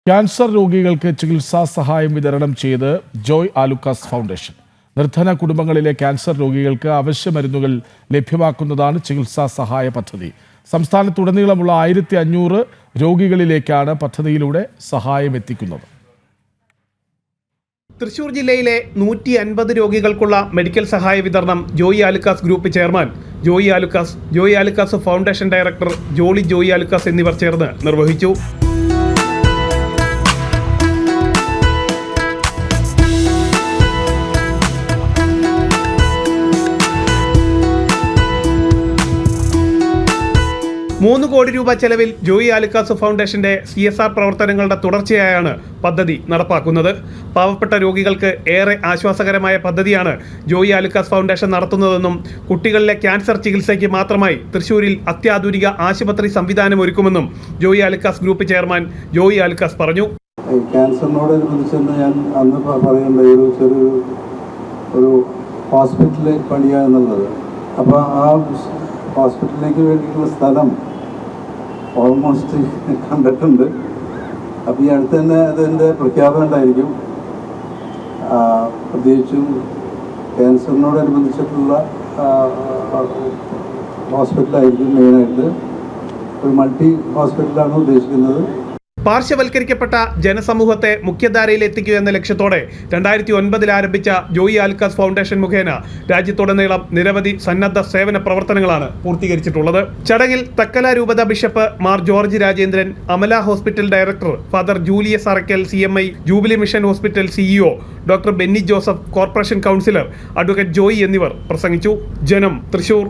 Cancer രോഗികൾക്ക് ചികിത്സാ സഹായം വിതരണം ചെയ്ത് ജോയ് ആലുക്കാസ് ഫൗണ്ടേഷൻ. നിർധന കുടുംബങ്ങളിലെ ക്യാൻസർ രോഗികൾക്ക് അവശ്യ മരുന്നുകൾ ലഭ്യമാക്കുന്നതാണ് ചികിത്സാ സഹായ പദ്ധതി. സംസ്ഥാനത്തുടനീളമുള്ള 1500 രോഗികളിലേക്കാണ് പദ്ധതിയിലൂടെ സഹായം എത്തിക്കുന്നത്. തൃശൂർ ജില്ലയിലെ 150 രോഗികൾക്കുള്ള മെഡിക്കൽ സഹായ വിതരണം Joy Alukkas group chairman Joy Alukkas foundation director Joy Alukkas എന്നിവർ ചേർന്ന് നിർവഹിച്ചു. $3 കോടി ചെലവിൽ ജോയ് ആലുക്കാസ് ഫൗണ്ടേഷന്റെ CSR പ്രവർത്തനങ്ങളുടെ തുടർച്ചയായാണ് പദ്ധതി നടപ്പാക്കുന്നത്. പാവപ്പെട്ട രോഗികൾക്ക് ഏറെ ആശ്വാസകരമായ പദ്ധതിയാണ് ജോയ് ആലുക്കാസ് ഫൗണ്ടേഷൻ നടത്തുന്നതെന്നും കുട്ടികളിലെ ക്യാൻസർ ചികിത്സയ്ക്ക് മാത്രമായി തൃശ്ശൂരിൽ അത്യാധുനിക ആശുപത്രി സംവിധാനം ഒരുക്കുമെന്നും ജോയ് ആലുക്കാസ് ഗ്രൂപ്പ് ചെയർമാൻ ജോയ് ആലുക്കാസ് പറഞ്ഞു. ക്യാൻസറിനോടനുബന്ധിച്ചെന്ന് ഞാൻ അന്ന് പറയേണ്ട ഒരു ഹോസ്പിറ്റലിൽ പണിയുക എന്നുള്ളത്. അപ്പോൾ ആ ഹോസ്പിറ്റലിലേക്ക് വേണ്ടിയിട്ടുള്ള സ്ഥലം ഓൾമോസ്റ്റ് കണ്ടിട്ടുണ്ട്. അപ്പോൾ ഈ അടുത്ത് തന്നെ അതിൻ്റെ പ്രഖ്യാപനം ഉണ്ടായിരിക്കും. പ്രത്യേകിച്ചും ക്യാൻസറിനോടനുബന്ധിച്ചിട്ടുള്ള ഹോസ്പിറ്റലായിരിക്കും മെയിനായിട്ട്. ഒരു മൾട്ടി ഹോസ്പിറ്റലാണ് ഉദ്ദേശിക്കുന്നത്. പാർശ്വവൽക്കരിക്കപ്പെട്ട ജനസമൂഹത്തെ മുഖ്യധാരയിൽ എത്തിക്കുക എന്ന ലക്ഷ്യത്തോടെ 2009 ആരംഭിച്ച ജോയ് ആലുക്കാസ് ഫൗണ്ടേഷൻ മുഖേന രാജ്യത്തുടനീളം നിരവധി സന്നദ്ധ സേവന പ്രവർത്തനങ്ങളാണ് പൂർത്തീകരിച്ചിട്ടുള്ളത്. ചടങ്ങിൽ തക്കല രൂപത bishop Mar George Rajendran, Amala hospital director father Julius Arakkal CMI, jubilee mission hospital CEO doctor Benny Joseph, corporation councillor advocate Joy എന്നിവർ പ്രസംഗിച്ചു. ജനം, തൃശൂർ.